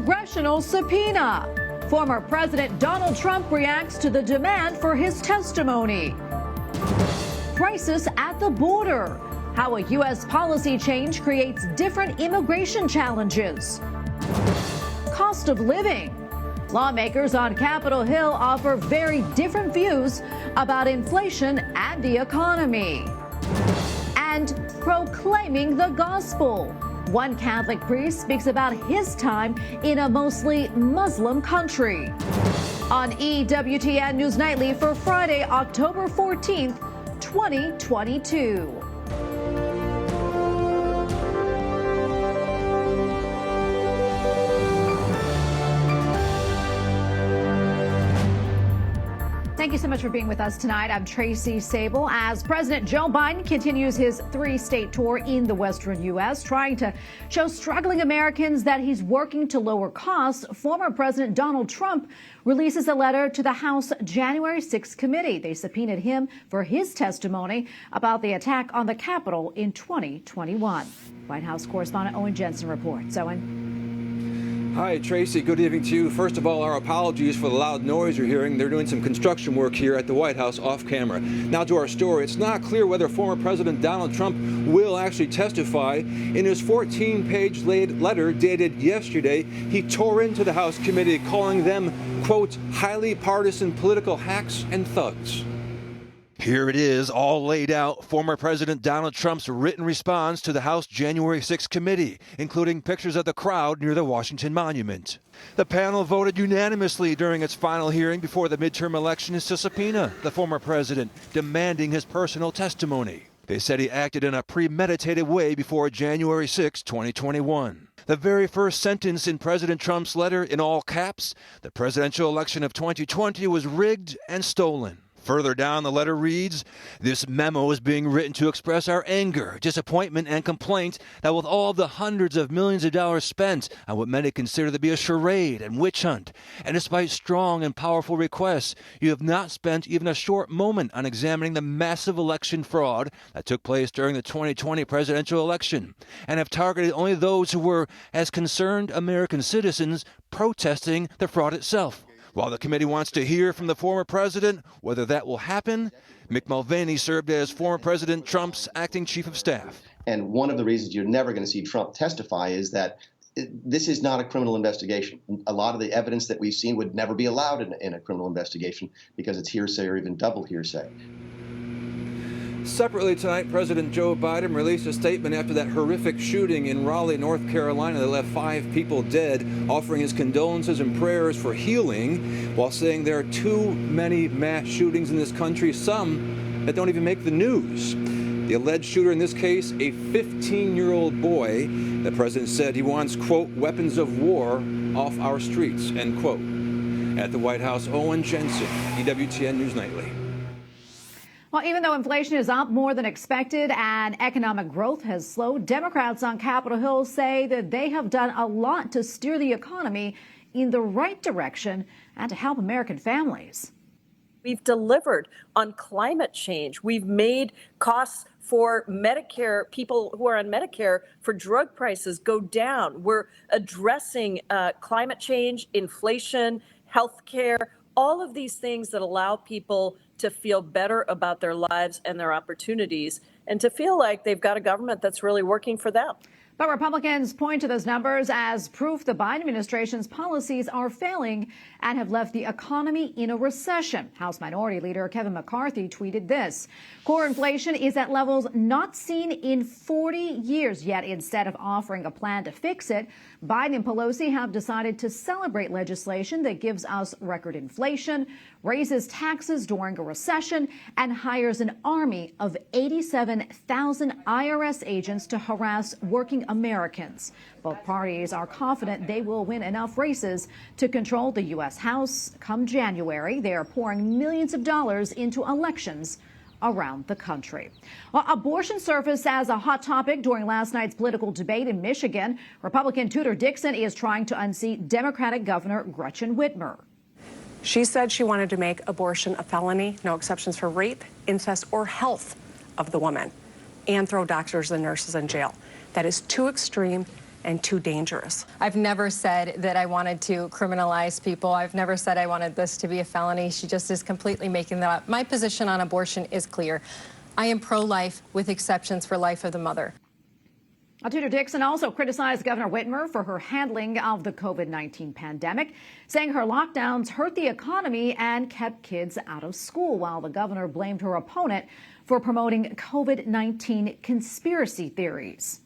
Congressional subpoena. Former President Donald Trump reacts to the demand for his testimony. Crisis at the border. How a U.S. policy change creates different immigration challenges. Cost of living. Lawmakers on Capitol Hill offer very different views about inflation and the economy. And proclaiming the gospel. One Catholic priest speaks about his time in a mostly Muslim country. On EWTN News Nightly for Friday, October 14th, 2022. Thank you so much for being with us tonight. I'm Tracy Sable. As President Joe Biden continues his three-state tour in the western U.S., trying to show struggling Americans that he's working to lower costs, former President Donald Trump releases a letter to the House January 6th committee. They subpoenaed him for his testimony about the attack on the Capitol in 2021. White House correspondent Owen Jensen reports. Owen. Hi, Tracy. Good evening to you. First of all, our apologies for the loud noise you're hearing. They're doing some construction work here at the White House off camera. Now to our story. It's not clear whether former President Donald Trump will actually testify. In his 14-page letter dated yesterday, he tore into the House committee, calling them, quote, highly partisan political hacks and thugs. Here it is, all laid out, former President Donald Trump's written response to the House January 6th committee, including pictures of the crowd near the Washington Monument. The panel voted unanimously during its final hearing before the midterm elections to subpoena the former president, demanding his personal testimony. They said he acted in a premeditated way before January 6, 2021. The very first sentence in President Trump's letter, in all caps, the presidential election of 2020 was rigged and stolen. Further down, the letter reads, this memo is being written to express our anger, disappointment, and complaint that with all the hundreds of millions of dollars spent on what many consider to be a charade and witch hunt, and despite strong and powerful requests, you have not spent even a short moment on examining the massive election fraud that took place during the 2020 presidential election, and have targeted only those who were, as concerned American citizens, protesting the fraud itself. While the committee wants to hear from the former president whether that will happen, Mick Mulvaney served as former President Trump's acting chief of staff. And one of the reasons you're never going to see Trump testify is that this is not a criminal investigation. A lot of the evidence that we've seen would never be allowed in a criminal investigation because it's hearsay or even double hearsay. Separately tonight, President Joe Biden released a statement after that horrific shooting in Raleigh, North Carolina that left 5 people dead, offering his condolences and prayers for healing, while saying there are too many mass shootings in this country, some that don't even make the news. The alleged shooter in this case, a 15-year-old boy. The president said he wants, quote, weapons of war off our streets, end quote. At the White House, Owen Jensen, EWTN News Nightly. Well, even though inflation is up more than expected and economic growth has slowed, Democrats on Capitol Hill say that they have done a lot to steer the economy in the right direction and to help American families. We've delivered on climate change. We've made costs for Medicare, people who are on Medicare, for drug prices go down. We're addressing climate change, inflation, health care, all of these things that allow people to feel better about their lives and their opportunities and to feel like they've got a government that's really working for them. But Republicans point to those numbers as proof the Biden administration's policies are failing and have left the economy in a recession. House Minority Leader Kevin McCarthy tweeted this. Core inflation is at levels not seen in 40 years, yet instead of offering a plan to fix it, Biden and Pelosi have decided to celebrate legislation that gives us record inflation, raises taxes during a recession, and hires an army of 87,000 IRS agents to harass working Americans. Both parties are confident they will win enough races to control the U.S. House come January. They are pouring millions of dollars into elections around the country. Well, abortion surfaced as a hot topic during last night's political debate in Michigan. Republican Tudor Dixon is trying to unseat Democratic Governor Gretchen Whitmer. She said she wanted to make abortion a felony, no exceptions for rape, incest, or health of the woman, and throw doctors and nurses in jail. That is too extreme and too dangerous. I've never said that I wanted to criminalize people. I've never said I wanted this to be a felony. She just is completely making that up. My position on abortion is clear. I am pro-life with exceptions for life of the mother. Tudor Dixon also criticized Governor Whitmer for her handling of the COVID-19 pandemic, saying her lockdowns hurt the economy and kept kids out of school, while the governor blamed her opponent for promoting COVID-19 conspiracy theories.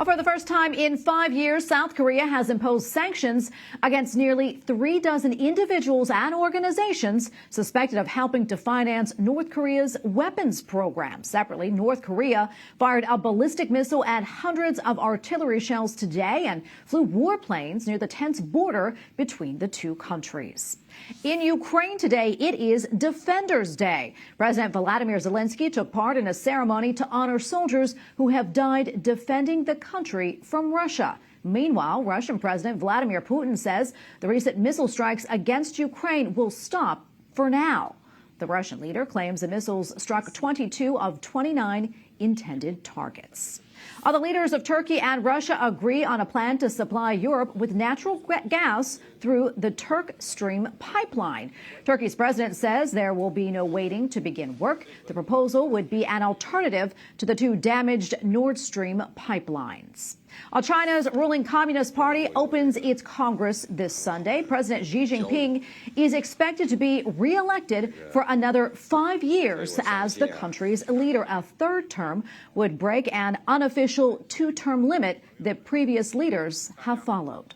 For the first time in 5 years, South Korea has imposed sanctions against nearly 36 individuals and organizations suspected of helping to finance North Korea's weapons program. Separately, North Korea fired a ballistic missile and hundreds of artillery shells today and flew warplanes near the tense border between the two countries. In Ukraine today, it is Defenders Day. President Volodymyr Zelensky took part in a ceremony to honor soldiers who have died defending the country from Russia. Meanwhile, Russian President Vladimir Putin says the recent missile strikes against Ukraine will stop for now. The Russian leader claims the missiles struck 22 of 29 intended targets. The leaders of Turkey and Russia agree on a plan to supply Europe with natural gas through the Turk Stream pipeline. Turkey's president says there will be no waiting to begin work. The proposal would be an alternative to the two damaged Nord Stream pipelines. China's ruling Communist Party opens its Congress this Sunday. President Xi Jinping is expected to be re-elected for another 5 years as the country's leader. A third term would break an unofficial two-term limit that previous leaders have followed.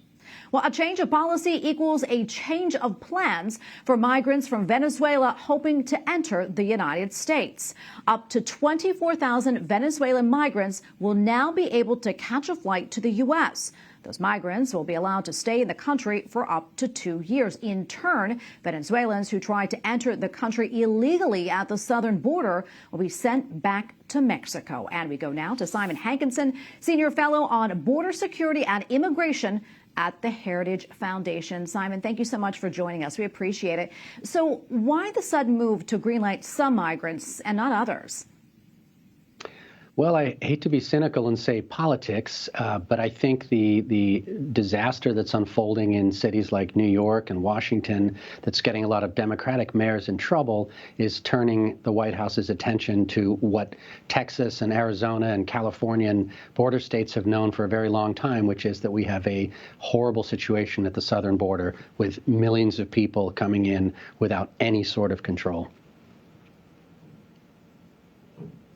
Well, a change of policy equals a change of plans for migrants from Venezuela hoping to enter the United States. Up to 24,000 Venezuelan migrants will now be able to catch a flight to the U.S. Those migrants will be allowed to stay in the country for up to 2 years. In turn, Venezuelans who try to enter the country illegally at the southern border will be sent back to Mexico. And we go now to Simon Hankinson, Senior Fellow on Border Security and Immigration at the Heritage Foundation. Simon, thank you so much for joining us. We appreciate it. So why the sudden move to greenlight some migrants and not others? Well, I hate to be cynical and say politics, but I think the disaster that's unfolding in cities like New York and Washington that's getting a lot of Democratic mayors in trouble is turning the White House's attention to what Texas and Arizona and California and border states have known for a very long time, which is that we have a horrible situation at the southern border with millions of people coming in without any sort of control.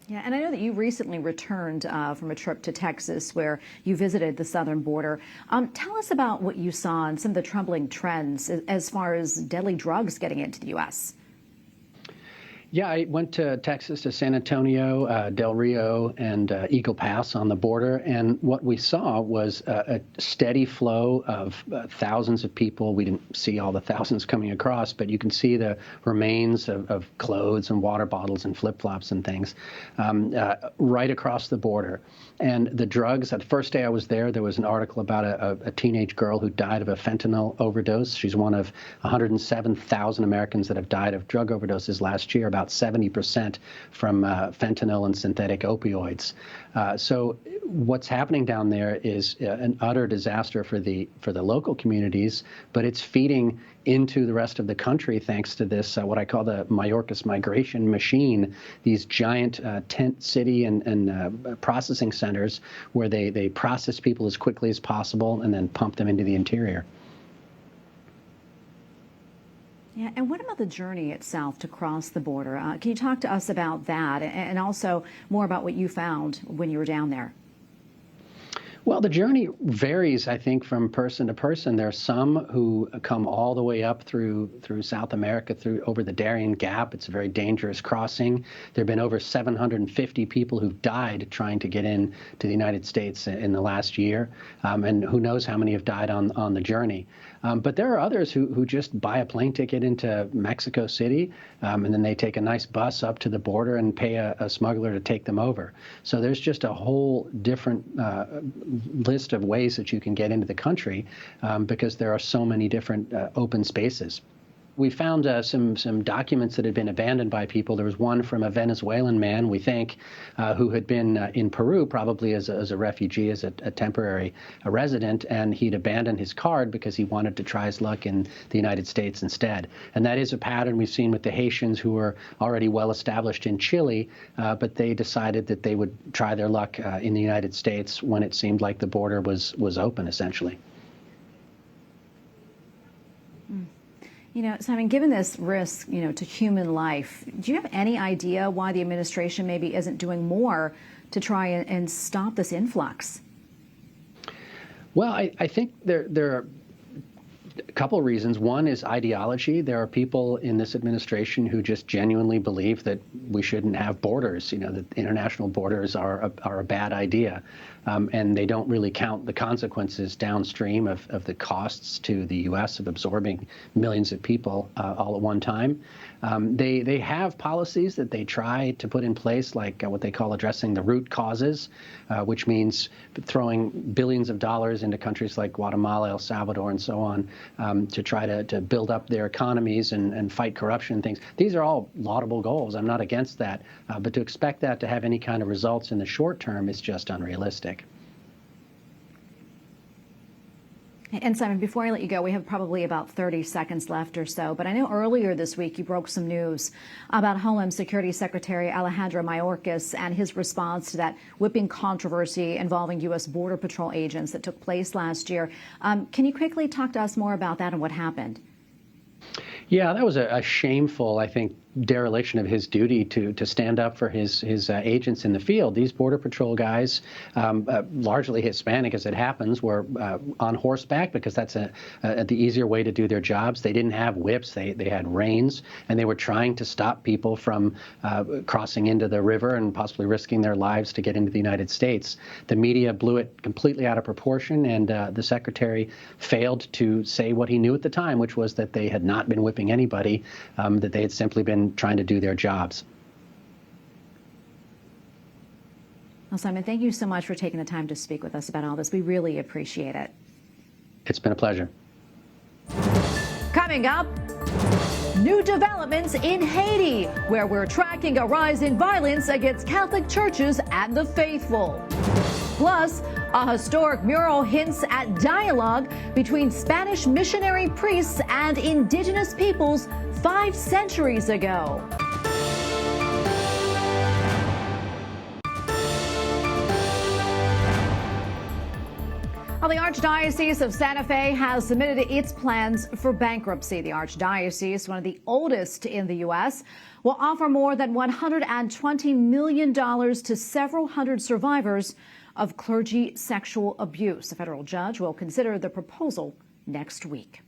Yeah, and I know that you recently returned from a trip to Texas where you visited the southern border. Tell us about what you saw and some of the troubling trends as far as deadly drugs getting into the U.S. Yeah, I went to Texas, to San Antonio, Del Rio, and Eagle Pass on the border. And what we saw was a steady flow of thousands of people. We didn't see all the thousands coming across, but you can see the remains of clothes and water bottles and flip-flops and things right across the border. And the drugs, the first day I was there was an article about a teenage girl who died of a fentanyl overdose. She's one of 107,000 Americans that have died of drug overdoses last year, about 70% from fentanyl and synthetic opioids. So what's happening down there is an utter disaster for the local communities, but it's feeding into the rest of the country thanks to this, what I call the Mayorkas migration machine, these giant tent city and processing centers where they process people as quickly as possible and then pump them into the interior. Yeah, and what about the journey itself to cross the border? Can you talk to us about that and also more about what you found when you were down there? Well, the journey varies, I think, from person to person. There are some who come all the way up through South America, over the Darien Gap. It's a very dangerous crossing. There have been over 750 people who've died trying to get in to the United States in the last year, and who knows how many have died on the journey. But there are others who just buy a plane ticket into Mexico City, and then they take a nice bus up to the border and pay a smuggler to take them over. So there's just a whole different list of ways that you can get into the country because there are so many different open spaces. We found some documents that had been abandoned by people. There was one from a Venezuelan man, we think, who had been in Peru, probably as a refugee, as a temporary resident, and he'd abandoned his card because he wanted to try his luck in the United States instead. And that is a pattern we've seen with the Haitians, who were already well established in Chile, but they decided that they would try their luck in the United States when it seemed like the border was open, essentially. You know, Simon, given this risk, to human life, do you have any idea why the administration maybe isn't doing more to try and stop this influx? Well, I think there are a couple of reasons. One is ideology. There are people in this administration who just genuinely believe that we shouldn't have borders, that international borders are a bad idea. And they don't really count the consequences downstream of the costs to the U.S. of absorbing millions of people all at one time. They have policies that they try to put in place, like what they call addressing the root causes, which means throwing billions of dollars into countries like Guatemala, El Salvador, and so on, to try to build up their economies and fight corruption and things. These are all laudable goals. I'm not against that. But to expect that to have any kind of results in the short term is just unrealistic. And Simon, before I let you go, we have probably about 30 seconds left or so. But I know earlier this week you broke some news about Homeland Security Secretary Alejandro Mayorkas and his response to that whipping controversy involving U.S. Border Patrol agents that took place last year. Can you quickly talk to us more about that and what happened? Yeah, that was a shameful, I think, dereliction of his duty to stand up for his agents in the field. These Border Patrol guys, largely Hispanic as it happens, were on horseback because that's the easier way to do their jobs. They didn't have whips. They had reins, and they were trying to stop people from crossing into the river and possibly risking their lives to get into the United States. The media blew it completely out of proportion, and the secretary failed to say what he knew at the time, which was that they had not been whipping anybody, that they had simply been trying to do their jobs. Well, Simon, thank you so much for taking the time to speak with us about all this. We really appreciate it. It's been a pleasure. Coming up, new developments in Haiti, where we're tracking a rise in violence against Catholic churches and the faithful. Plus, a historic mural hints at dialogue between Spanish missionary priests and indigenous peoples 5 centuries ago. Well, the Archdiocese of Santa Fe has submitted its plans for bankruptcy. The Archdiocese, one of the oldest in the U.S., will offer more than $120 million to several hundred survivors of clergy sexual abuse. A federal judge will consider the proposal next week.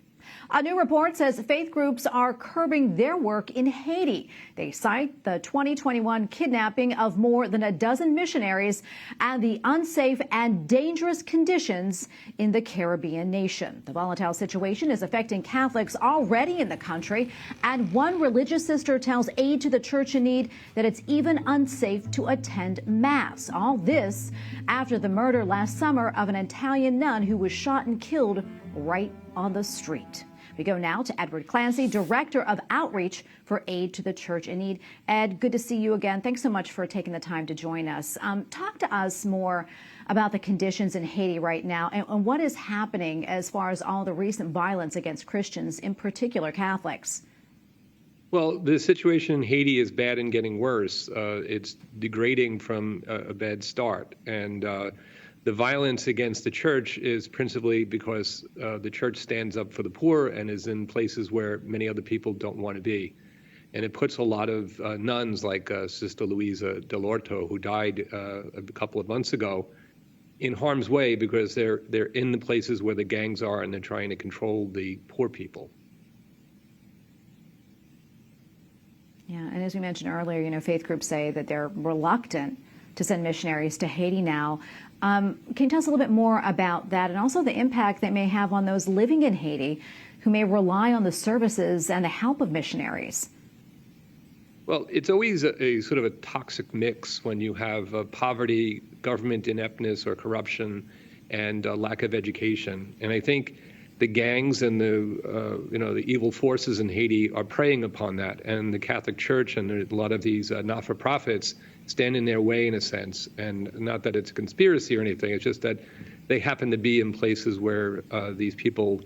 A new report says faith groups are curbing their work in Haiti. They cite the 2021 kidnapping of more than a dozen missionaries and the unsafe and dangerous conditions in the Caribbean nation. The volatile situation is affecting Catholics already in the country, and one religious sister tells Aid to the Church in Need that it's even unsafe to attend Mass. All this after the murder last summer of an Italian nun who was shot and killed right on the street. We go now to Edward Clancy, Director of Outreach for Aid to the Church in Need. Ed, good to see you again. Thanks so much for taking the time to join us. Talk to us more about the conditions in Haiti right now and what is happening as far as all the recent violence against Christians, in particular Catholics. Well, the situation in Haiti is bad and getting worse. It's degrading from a bad start. And the violence against the church is principally because the church stands up for the poor and is in places where many other people don't want to be. And it puts a lot of nuns like Sister Luisa Delorto, who died a couple of months ago, in harm's way because they're in the places where the gangs are and they're trying to control the poor people. Yeah, and as we mentioned earlier, faith groups say that they're reluctant to send missionaries to Haiti now. Can you tell us a little bit more about that and also the impact that may have on those living in Haiti who may rely on the services and the help of missionaries? Well, it's always a sort of a toxic mix when you have poverty, government ineptness or corruption, and lack of education. And I think the gangs and the evil forces in Haiti are preying upon that, and the Catholic Church and a lot of these not-for-profits stand in their way in a sense. And not that it's a conspiracy or anything, it's just that they happen to be in places where these people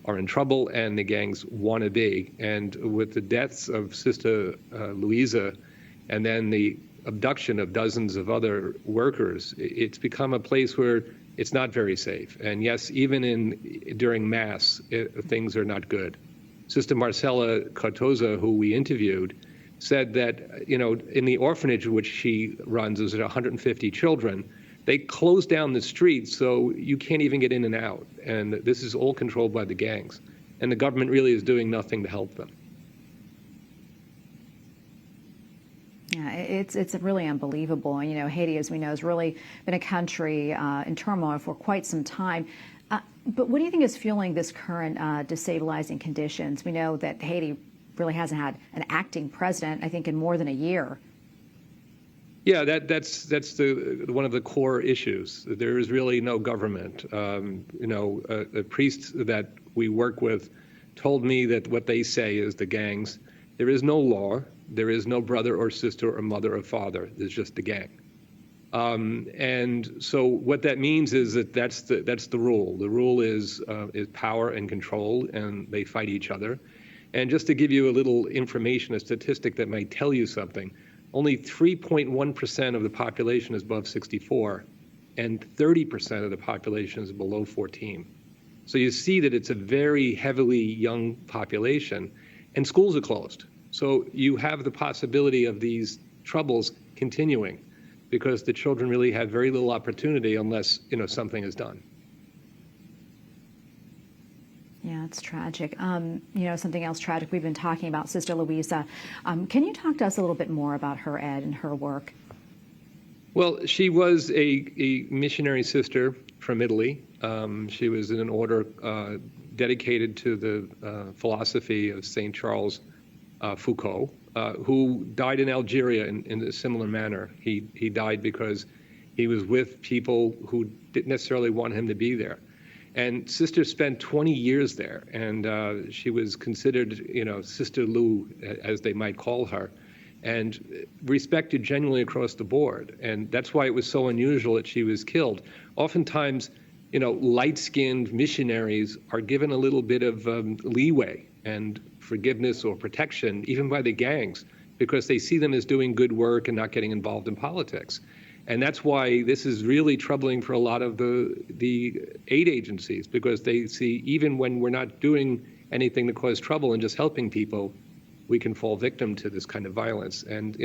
are in trouble and the gangs want to be. And with the deaths of Sister Louisa and then the abduction of dozens of other workers, it's become a place where it's not very safe. And yes, even during Mass, things are not good. Sister Marcela Cartoza, who we interviewed, said that, in the orphanage which she runs, there's 150 children, they closed down the streets so you can't even get in and out. And this is all controlled by the gangs. And the government really is doing nothing to help them. Yeah, it's really unbelievable. Haiti, as we know, has really been a country in turmoil for quite some time. But what do you think is fueling this current destabilizing conditions? We know that Haiti really hasn't had an acting president, I think, in more than a year. Yeah, that's one of the core issues. There is really no government. A priest that we work with told me that what they say is the gangs. There is no law. There is no brother or sister or mother or father. There's just the gang. And so what that means is that that's the rule. The rule is power and control, and they fight each other. And just to give you a little information, a statistic that might tell you something, only 3.1% of the population is above 64, and 30% of the population is below 14. So you see that it's a very heavily young population, and schools are closed. So you have the possibility of these troubles continuing because the children really have very little opportunity unless, something is done. Yeah, it's tragic. Something else tragic, we've been talking about Sister Louisa. Can you talk to us a little bit more about her, Ed, and her work? Well, she was a missionary sister from Italy. She was in an order dedicated to the philosophy of St. Charles Foucault, who died in Algeria in a similar manner. He died because he was with people who didn't necessarily want him to be there. And Sister spent 20 years there, and she was considered, Sister Lou, as they might call her, and respected genuinely across the board. And that's why it was so unusual that she was killed. Oftentimes, light-skinned missionaries are given a little bit of leeway and forgiveness or protection, even by the gangs, because they see them as doing good work and not getting involved in politics. And that's why this is really troubling for a lot of the aid agencies, because they see even when we're not doing anything to cause trouble and just helping people, we can fall victim to this kind of violence. And,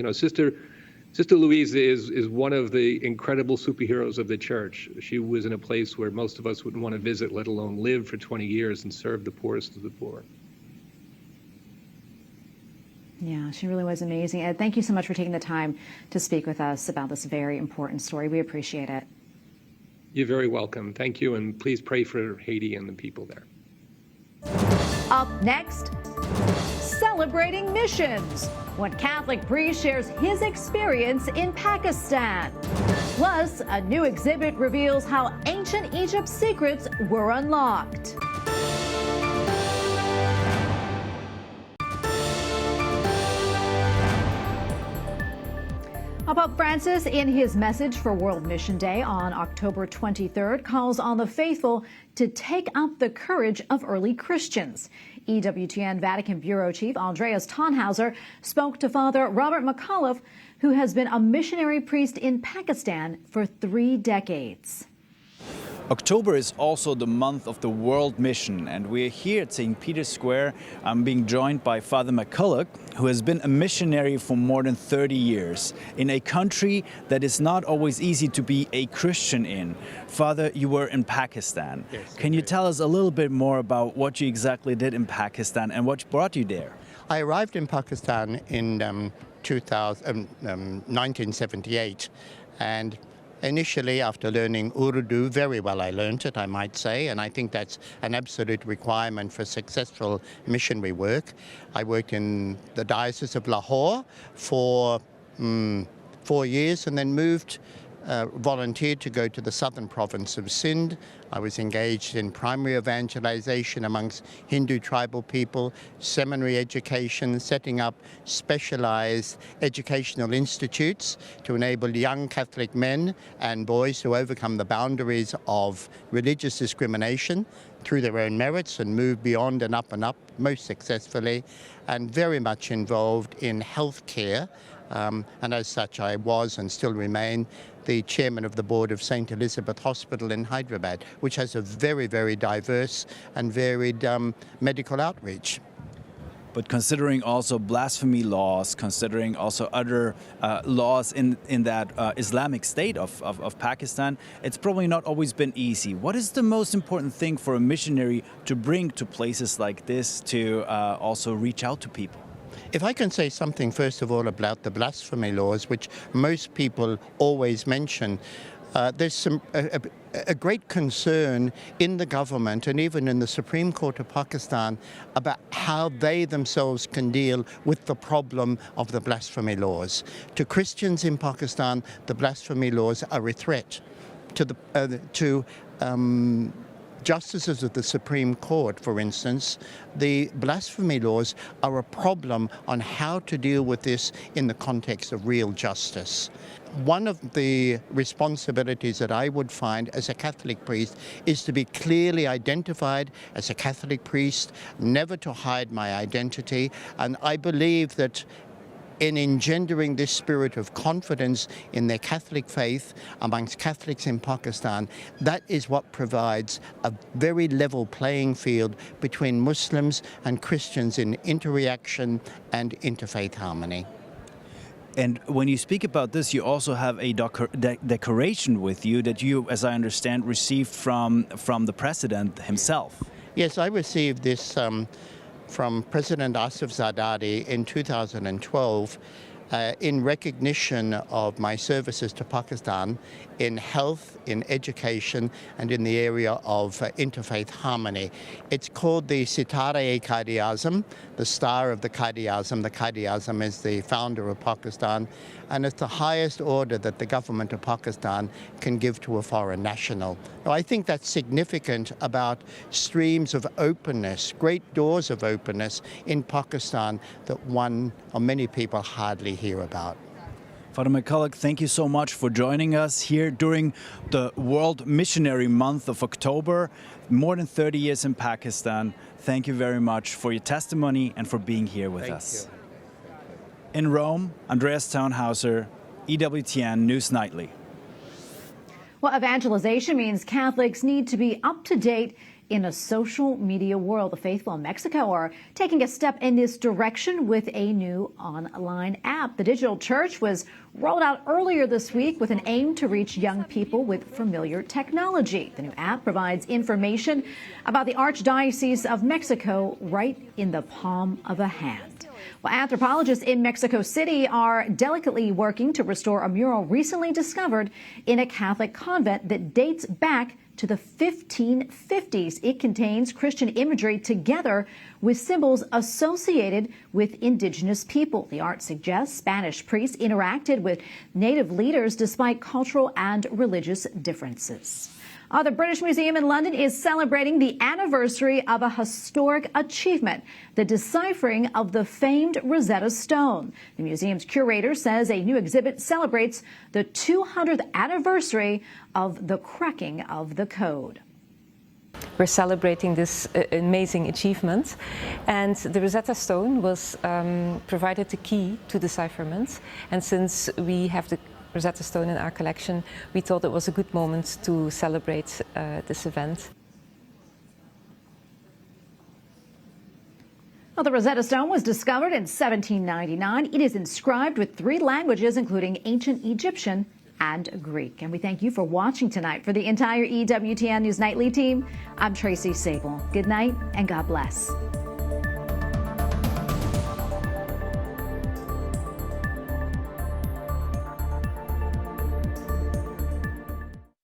Sister Louise is one of the incredible superheroes of the church. She was in a place where most of us wouldn't want to visit, let alone live for 20 years and serve the poorest of the poor. Yeah, she really was amazing. Ed, thank you so much for taking the time to speak with us about this very important story. We appreciate it. You're very welcome. Thank you, and please pray for Haiti and the people there. Up next, celebrating missions. When Catholic priest shares his experience in Pakistan. Plus, a new exhibit reveals how ancient Egypt's secrets were unlocked. Pope Francis, in his message for World Mission Day on October 23rd, calls on the faithful to take up the courage of early Christians. EWTN Vatican Bureau Chief Andreas Thonhauser spoke to Father Robert McCulloch, who has been a missionary priest in Pakistan for 3 decades. October is also the month of the World Mission, and we're here at St. Peter's Square. I'm being joined by Father McCulloch, who has been a missionary for more than 30 years in a country that is not always easy to be a Christian in. Father, you were in Pakistan. Yes. Can you tell us a little bit more about what you exactly did in Pakistan and what brought you there? I arrived in Pakistan in 1978, and initially, after learning Urdu, very well I learned it, I might say, and I think that's an absolute requirement for successful missionary work. I worked in the Diocese of Lahore for 4 years and then moved volunteered to go to the southern province of Sindh. I was engaged in primary evangelization amongst Hindu tribal people, seminary education, setting up specialized educational institutes to enable young Catholic men and boys to overcome the boundaries of religious discrimination through their own merits and move beyond and up, most successfully, and very much involved in healthcare. And as such, I was and still remain the chairman of the board of St. Elizabeth Hospital in Hyderabad, which has a very, very diverse and varied medical outreach. But considering also blasphemy laws, considering also other laws in that Islamic state of Pakistan, it's probably not always been easy. What is the most important thing for a missionary to bring to places like this to also reach out to people? If I can say something, first of all, about the blasphemy laws, which most people always mention, there's a great concern in the government and even in the Supreme Court of Pakistan about how they themselves can deal with the problem of the blasphemy laws. To Christians in Pakistan, the blasphemy laws are a threat. To justices of the Supreme Court, for instance, the blasphemy laws are a problem on how to deal with this in the context of real justice. One of the responsibilities that I would find as a Catholic priest is to be clearly identified as a Catholic priest, never to hide my identity, and I believe that in engendering this spirit of confidence in their Catholic faith amongst Catholics in Pakistan, that is what provides a very level playing field between Muslims and Christians in interreaction and interfaith harmony. And when you speak about this, you also have a decoration with you that you, as I understand, received from the president himself. Yes, I received this from President Asif Zardari in 2012 in recognition of my services to Pakistan in health, in education, and in the area of interfaith harmony. It's called the Sitare-e-Quaid-e-Azam, the Star of the Quaid-e-Azam. The Quaid-e-Azam is the founder of Pakistan, and it's the highest order that the government of Pakistan can give to a foreign national. Now, I think that's significant about streams of openness, great doors of openness in Pakistan that one or many people hardly hear about. Father McCulloch, thank you so much for joining us here during the World Missionary Month of October. More than 30 years in Pakistan. Thank you very much for your testimony and for being here with us. In Rome, Andreas Thonhauser, EWTN News Nightly. Well, evangelization means Catholics need to be up to date in a social media world. The faithful in Mexico are taking a step in this direction with a new online app. The digital church was rolled out earlier this week with an aim to reach young people with familiar technology. The new app provides information about the Archdiocese of Mexico right in the palm of a hand. Well, anthropologists in Mexico City are delicately working to restore a mural recently discovered in a Catholic convent that dates back to the 1550s. It contains Christian imagery together with symbols associated with indigenous people. The art suggests Spanish priests interacted with native leaders despite cultural and religious differences. The British Museum in London is celebrating the anniversary of a historic achievement, the deciphering of the famed Rosetta Stone. The museum's curator says a new exhibit celebrates the 200th anniversary of the cracking of the code. We're celebrating this amazing achievement, and the Rosetta Stone was provided the key to decipherment, and since we have the Rosetta Stone in our collection, we thought it was a good moment to celebrate this event. Well, the Rosetta Stone was discovered in 1799. It is inscribed with 3 languages, including ancient Egyptian and Greek. And we thank you for watching tonight. For the entire EWTN News Nightly team, I'm Tracy Sable. Good night and God bless.